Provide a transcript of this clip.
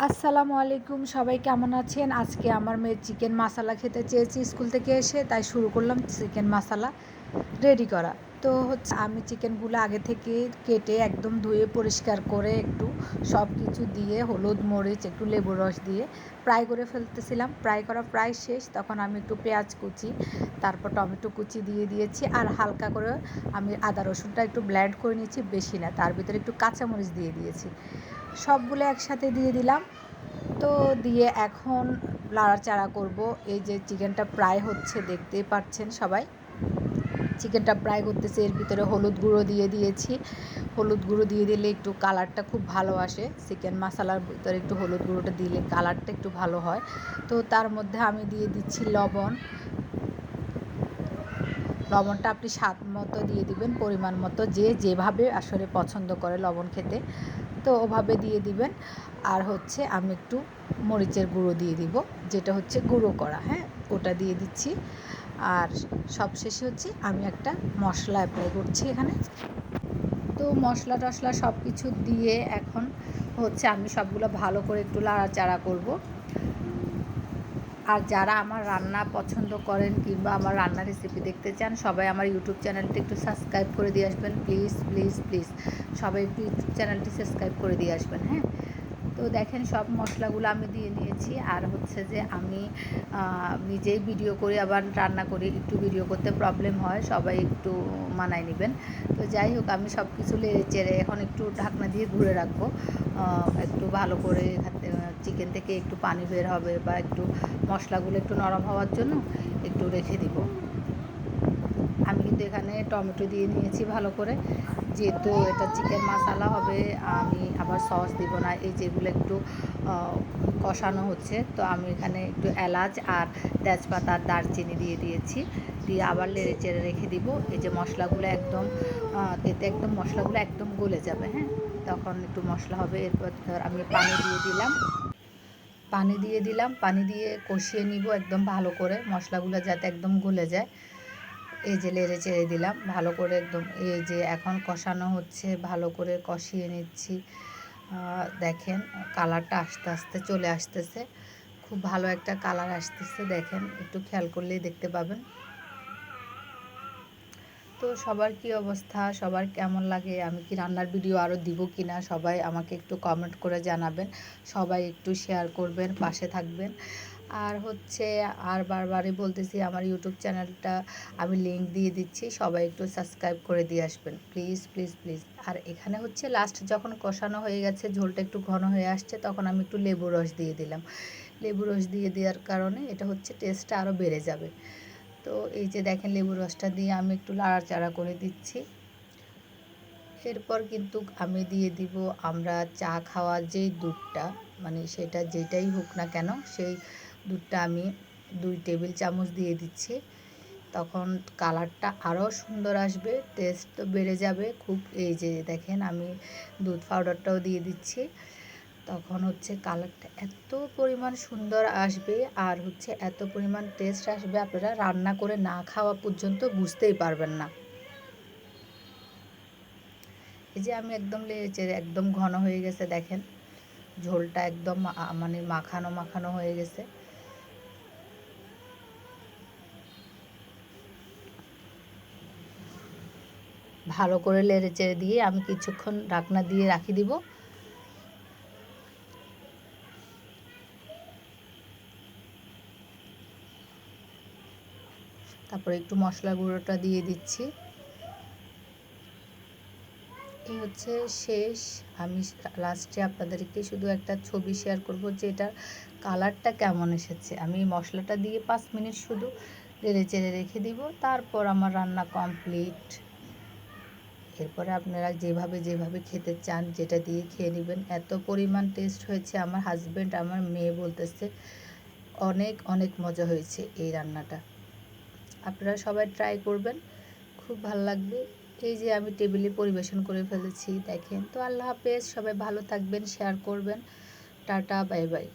আসসালামু আলাইকুম, সবাই কেমন আছেন? আজকে আমার মেয়ে চিকেন মাসালা খেতে চেয়েছে স্কুল থেকে এসে, তাই শুরু করলাম চিকেন মাসালা রেডি করা। তো হচ্ছে আমি চিকেনগুলো আগে থেকে কেটে একদম ধুয়ে পরিষ্কার করে একটু সব কিছু দিয়ে হলুদ মরিচ একটু লেবুর রস দিয়ে ফ্রাই করে ফেলতেছিলাম। ফ্রাই করা প্রায় শেষ, তখন আমি একটু পেঁয়াজ কুচি তারপর টমেটো কুচি দিয়ে দিয়েছি, আর হালকা করে আমি আদা রসুনটা একটু ব্লেন্ড করে নিয়েছি, বেশি না, তার ভিতরে একটু কাঁচামরিচ দিয়ে দিয়েছি। সবগুলো একসাথে দিয়ে দিলাম। তো দিয়ে এখন নাড়াচাড়া করব। এই যে চিকেনটা ফ্রাই হচ্ছে, দেখতেই পাচ্ছেন সবাই, চিকেনটা ফ্রাই করতেছে। এর ভিতরে হলুদ গুঁড়ো দিয়ে দিয়েছি। হলুদ গুঁড়ো দিয়ে দিলে একটু কালারটা খুব ভালো আসে, চিকেন মশলার ভিতরে একটু হলুদ গুঁড়োটা দিলে কালারটা একটু ভালো হয়। তো তার মধ্যে আমি দিয়ে দিচ্ছি লবণ। লবণটা আপনি স্বাদ মতো দিয়ে দিবেন, পরিমাণ মতো, যে যেভাবে আসলে পছন্দ করে লবণ খেতে, তো ওভাবে দিয়ে দিবেন। আর হচ্ছে আমি একটু মরিচের গুঁড়ো দিয়ে দিব, যেটা হচ্ছে গুঁড়ো করা, হ্যাঁ, ওটা দিয়ে দিচ্ছি। আর সবশেষে হচ্ছে আমি একটা মশলা অ্যাপ্লাই করছি এখানে। তো মশলা টশলা সব কিছু দিয়ে এখন হচ্ছে আমি সবগুলো ভালো করে একটু নাড়াচাড়া করব। আর যারা আমার রান্না পছন্দ করেন কিংবা আমার রান্নার রেসিপি দেখতে চান, সবাই আমার ইউটিউব চ্যানেলটি একটু সাবস্ক্রাইব করে দিয়ে আসবেন, প্লিজ প্লিজ প্লিজ। সবাই একটু ইউটিউব চ্যানেলটি সাবস্ক্রাইব করে দিয়ে আসবেন, হ্যাঁ। তো দেখেন সব মশলাগুলো আমি দিয়ে নিয়েছি। আর হচ্ছে যে আমি নিজেই ভিডিও করি আবার রান্না করি, একটু ভিডিও করতে প্রবলেম হয়, সবাই একটু মানায় নেবেন। তো যাই হোক, আমি সব কিছু নেড়ে চেড়ে এখন একটু ঢাকনা দিয়ে ঘুরে রাখবো। একটু ভালো করে চিকেন থেকে একটু পানি বের হবে বা একটু মশলাগুলো একটু নরম হওয়ার জন্য একটু রেখে দিব। আমি কিন্তু এখানে টমেটো দিয়ে নিয়েছি ভালো করে, যেহেতু এটা চিকেন মশলা হবে, আমি আবার সস দিব না। এই যেগুলো একটু কষানো হচ্ছে, তো আমি এখানে একটু এলাচ আর তেজপাতা আর দারচিনি দিয়ে দিয়েছি, দিয়ে আবার নেড়ে চেড়ে রেখে দিব। এই যে মশলাগুলো একদম এতে একদম মশলাগুলো একদম গলে যাবে, হ্যাঁ, তখন একটু মশলা হবে। এরপর আমি পানি দিয়ে দিলাম, পানি দিয়ে কষিয়ে নিব একদম ভালো করে, মশলাগুলো যাতে একদম গলে যায়। এই যে নেড়ে চেড়ে দিলাম ভালো করে একদম, এই যে এখন কষানো হচ্ছে, ভালো করে কষিয়ে নিচ্ছি। দেখেন কালারটা আস্তে আস্তে চলে আসতেছে, খুব ভালো একটা কালার আসতেছে, দেখেন একটু খেয়াল করলেই দেখতে পাবেন। তো সবার কি অবস্থা, সবার কেমন লাগে, আমি কি রান্নার ভিডিও আরও দিব কি না, সবাই আমাকে একটু কমেন্ট করে জানাবেন, সবাই একটু শেয়ার করবেন, পাশে থাকবেন। আর হচ্ছে আর বারবারই বলতেছি, আমার ইউটিউব চ্যানেলটা আমি লিংক দিয়ে দিচ্ছি, সবাই একটু সাবস্ক্রাইব করে দিয়ে আসবেন, প্লিজ প্লিজ প্লিজ। আর এখানে হচ্ছে লাস্ট যখন কষানো হয়ে গেছে, ঝোলটা একটু ঘন হয়ে আসছে, তখন আমি একটু লেবু রস দিয়ে দিলাম। লেবু রস দিয়ে দেওয়ার কারণে এটা হচ্ছে টেস্টটা আরও বেড়ে যাবে। তো এই যে দেখেন লেবুর রসটা দিয়ে আমি একটু নাড়াচাড়া করে দিচ্ছি। এরপর কিন্তু আমি দিয়ে দিব আমরা চা খাওয়ার যেই দুধটা, মানে সেটা যেটাই হোক না কেন, সেই দুধটা আমি 2 টেবিল চামচ দিয়ে দিচ্ছি। তখন কালারটা আরও সুন্দর আসবে, টেস্ট তো বেড়ে যাবে খুব। এই যে দেখেন আমি দুধ পাউডারটাও দিয়ে দিচ্ছি, তখন হচ্ছে কালারটা এত পরিমাণ সুন্দর আসবে, আর হচ্ছে এত পরিমাণ টেস্ট আসবে, আপনারা রান্না করে না খাওয়া পর্যন্ত বুঝতেই পারবেন না। এই যে আমি একদম লেচের একদম ঘন হয়ে গেছে, দেখেন ঝোলটা একদম মানে মাখানো মাখানো হয়ে গেছে। ভালো করে লেড়ে চেড়ে দিয়ে আমি কিছুক্ষণ ঢাকনা দিয়ে রাখি দিব। তারপরে একটু মশলা গুঁড়োটা দিয়ে দিচ্ছি। এই হচ্ছে শেষ। আমি লাস্টে আপনাদেরকে শুধু একটা ছবি শেয়ার করব যে এটার কালারটা কেমন এসেছে। আমি মশলাটা দিয়ে 5 মিনিট শুধু নেড়ে চেড়ে রেখে দিব, তারপর আমার রান্না কমপ্লিট। এরপরে আপনারা যেভাবে যেভাবে খেতে চান যেটা দিয়ে খেয়ে নেবেন। এত পরিমাণ টেস্ট হয়েছে, আমার হাজব্যান্ড আমার মেয়ে বলতেছে অনেক অনেক মজা হয়েছে এই রান্নাটা। আপনারা সবাই ট্রাই করবেন, খুব ভালো লাগবে। এই যে আমি টেবিলে পরিবেশন করে ফেলেছি, দেখেন। তো আল্লাহ হাফেজ, সবাই ভালো থাকবেন, শেয়ার করবেন, টাটা, বাই বাই।